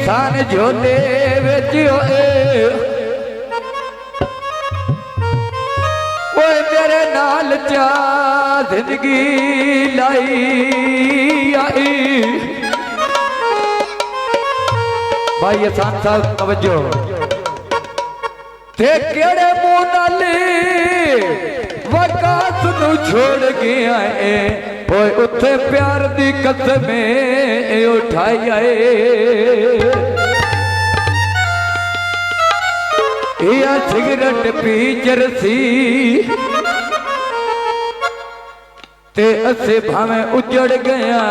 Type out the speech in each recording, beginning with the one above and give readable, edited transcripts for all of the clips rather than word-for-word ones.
सान झोले विच ओए मेरे नाल चा जिंदगी लाई आई। भाई हसन साहब तवज्जो ते केड़े मुंह नाल वकास नू छोड़ गया है ओए उथे प्यार दी कदमें उठाई आए। या सिगरेट पी चरसी ते असे भावे उजड़ गया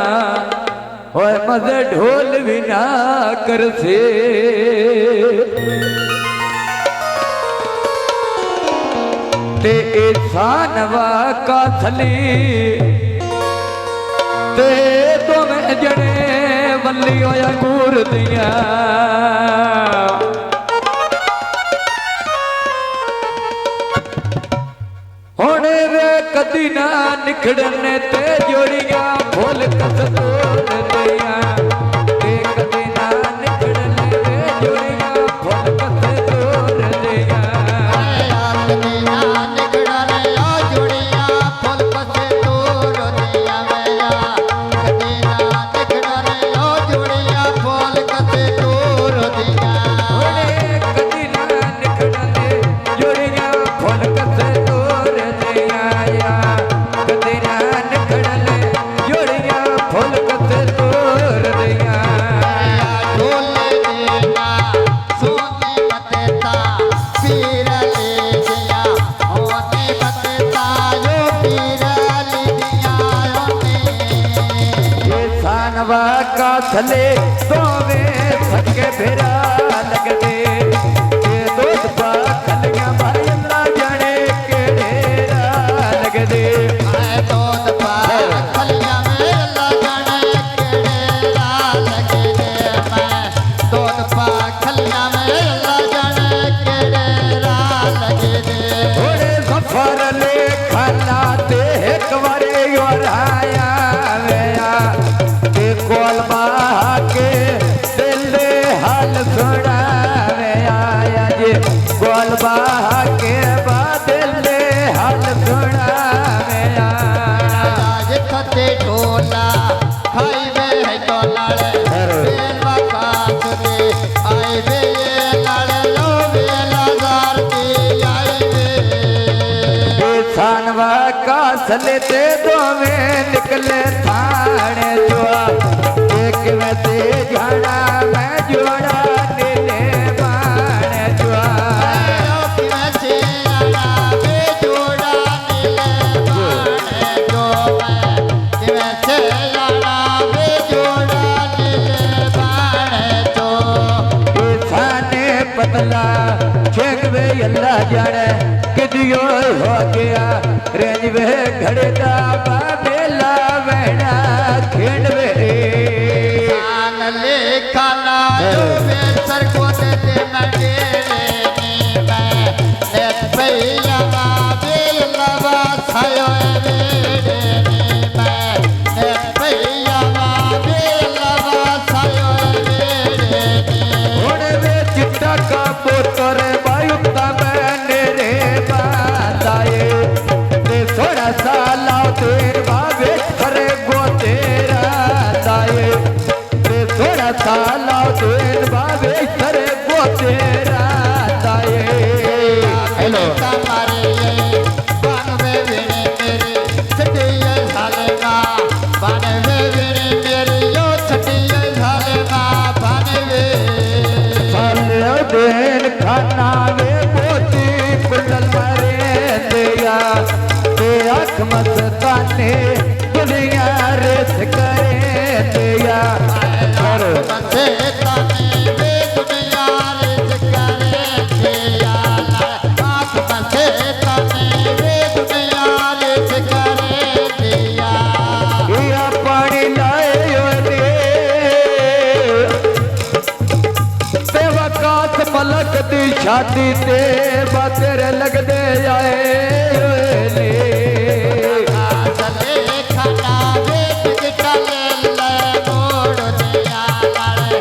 ओए मजे ढोल भी ना कर से। ते सानवा का थली ते तुम जने वल्ली होया अंगूर दिया होने वे कदी ना निखड़ने ते जोड़िया फूल कस तोड़ दिया ते कदी ना निखड़ने वे जोड़िया फूल कस तोड़ दिया। कदी ना निखड़ने ओ जोड़िया फूल कस तोड़ दिया मेरा कदी ना निखड़ने ओ जोड़िया फूल कस तोड़ दिया। होने कदी ना निखड़ने जोड़िया फूल कस तोड़ दिया या कदी ना निखड़ने जोड़िया फूल कस तोड़ दिया। ढोले देना सोने बतेता पीर ले गया होने बतेता जो पीर ले गया होने। ये सानवा का थले सोवे थके फिरा लग दे ये दूध पा खलियां भाई अल्लाह जाने के ढेरा लग दे। मैं दूध पा खलियां में अल्लाह जाने केड़ा लगे दे मैं दूध पा खलियां में अल्लाह जाने केड़ा लगे दे। थोड़े सफर ले खाना ते एक बारे और आया वेया ते कोल बहा के दिल दे हाल सुना वेया जे कोल बहा के बाद दिल दे हाल सुना वेया। आज खते ढोला खाई वे है तो लाले बेलवा काट दे आई वे ये लाले लो बेला जार दी आई वे। सानवा का सले ते दोवें निकले थाने जुआ एक में ते जाना मैं जोड़ा नीले माने जुआ। पतला छेक वे अल्लाह जाने किदियो हो गया रेंज वे घड़े दा बेला वेड़ा खेड़ वे ले खाना जो वे सर को दे मंडेले मैं ले भैया बेल लवा छायो मेरे मैं ले भैया बेल लवा छायो मेरे। होने वे चिट्टा का पोतर बायुक्ता मैंने रे बताए ते थोड़ा सा लाओ तेर बाबे करे गो तेरा दाए ते थोड़ा सा लाओ तेर बाबे करे गो तेरा दाए। हेलो हमारे बनवे बिने मेरे छटिया झालेगा बनवे बिने मेरे यो छटिया झालेगा बनवे साले दिन खाना वे मोती कुंडल मारे दिया ते आँख मस्ताने दुनिया रेस करे दिया। बंदे ताने वे दुनिया रे जकरे दिया आँख बंदे ताने वे दुनिया रे जकरे दिया। या पानी लाए रे ते वकास मलक दी छाती ते बातेर लग दे जाए ले। चले खाना वे टिकट ले मोड़ दिया लाले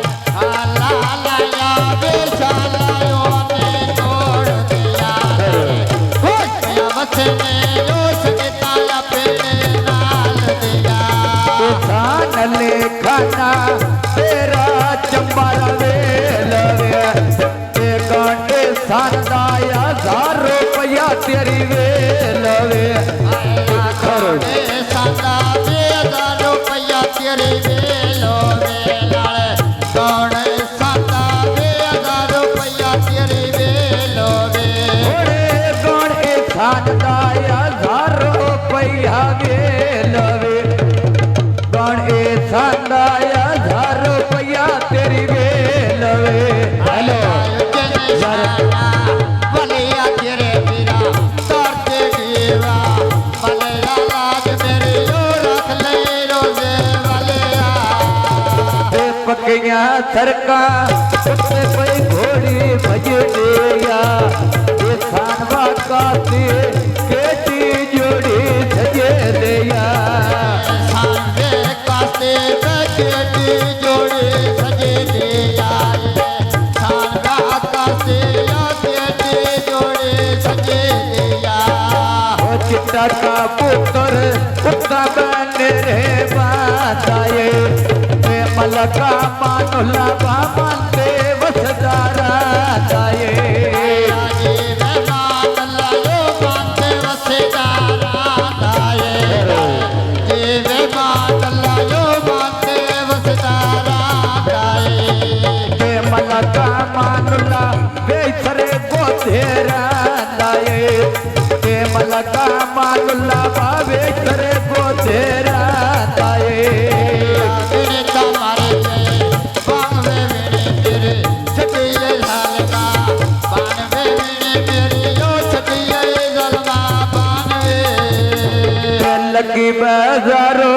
लेखाना तेरा चंबारा वेलवे ते गांडे सांदाया 1000 रुपया तेरी वेलवे गाने सादा 1000 रुपया तेरी वेलो वेलाले गाने सादा 1000 रुपया तेरी वेलो वे गांडे सांदाया 1000 रुपया वेलवे गांडे सांदाया 1000 रुपया तेरी वेलवे हेलो बलिया तेरे वीरा तरते दीवा बलिया लाज मेरी यो रख ले रोजे बलिया पकिया सरका कुत्ते पे घोड़ी भज दिया ये सानवा काते केटी जोड़ी सजे दिया सारे काते बेटी जोड़ी सजे दिया सारा काते बेटी जोड़ी सजे दिया ओ चिट्टा का पुत्र कुत्ता बने रे बाताए ते मलका मानुला बामते वसदारा दाए मलका मानुला बेसरे गोधेरा दाए ते मलका मानुला बेसरे गोधेरा दाए लगी बाजारो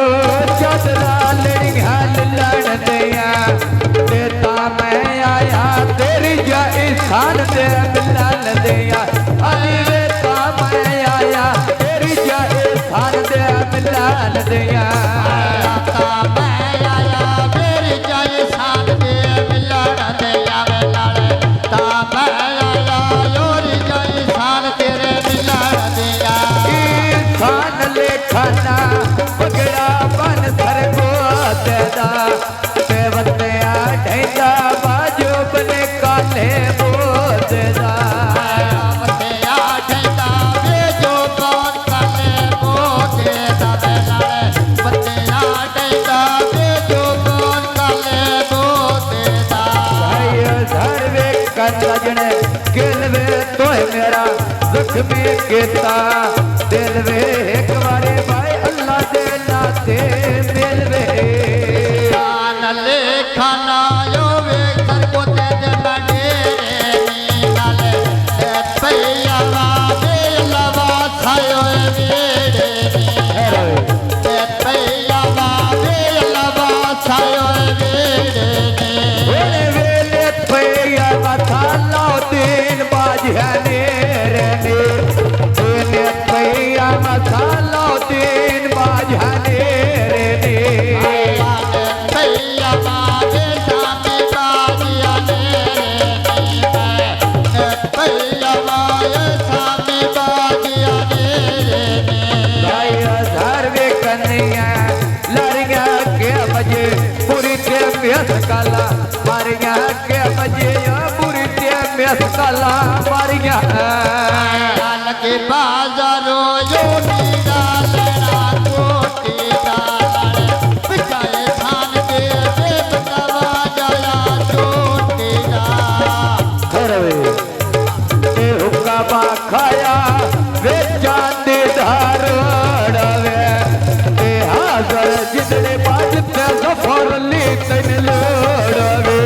चादरा लड़िया लड़ दिया देता मैं आया तेरी जा इंसान दे मिलन दिया अली देता मैं आया तेरी जा इंसान दे मिलन दिया मैं आया मेरी जय सान दे मिलन दिया ता मैं आया योरी जय सान तेरे मिलन दिया इंसान लेखाना पगड़ा बन धर को देदा देवते ढैदा बाजू बने काले बोदेदा सजने गिलवे तो मेरा जख्मी केता दिलवे एक बारे भाई अल्लाह दे नाते मिलवे ले खाना यो वे कर को दे दे बडेरे नाले पैया दे लवा छायो मेरे पैया दे लवा छायो मेरे ओने वेले पैया माथा लाओ दिन बाज है नेरे ने पैया माथा लाओ दिन बाज है नेरे ने पैया बाजे सामे बाजिया पैया बाजे सामे बाजिया धरवे कन्हैया लड़िया के बजे पूरी ते मेस काला मारिया के बजे पूरी ते मेस काला मारिया के बाजारो यो नीरा लेना कोटी डाले पिछाए थान के देव कवा जला चोटी डा धरवे ते हुक्का बा खाया वे चांदी धारड़वे ते हाजर जितने बाजते सफर ली तन लोड़वे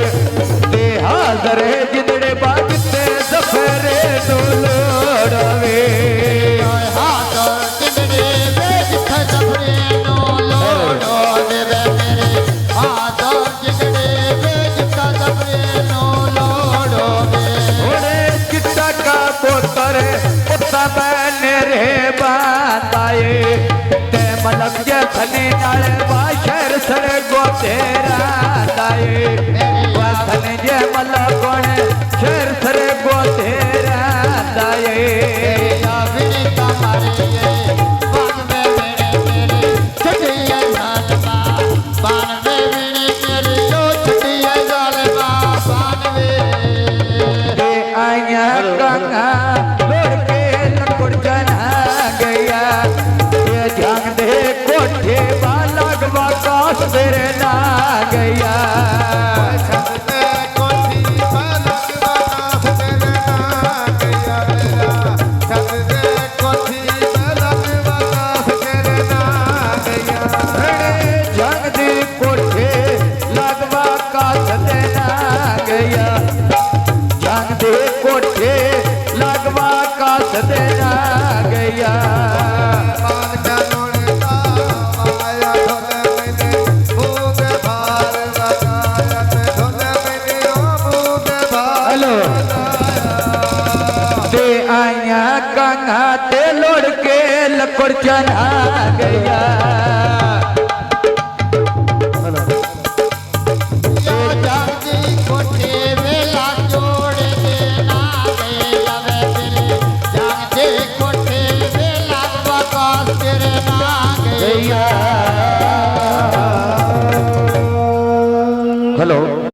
ते हाजर जितने बाजते सफरे तो लोड़वे हाथों कितने बेच खसबरे नो लोडो देवे मेरे हाथों कितने बेच खसबरे नो लोडो ओरे चिट्टा का पोतरे उत्ता मैंने रे बाताए ते मलक जे खने नाल बाशर सर गो तेरा दाए वसन जे मलक कोण शर सर गो तेरा दाए विनीता मारे बान में मेरे छठिया नाथ बा बान सदेना गया मान कानून का माया धुन मैंने भूत भार लगाया धुन मैंने भूत भार हेलो ते आया कंगा ते लोड़ के लकुड़ चना गया यो जागी कोठे वेला जोड़ देना गया वे दिल जागे कोठे वेला बकास तेरे ना गया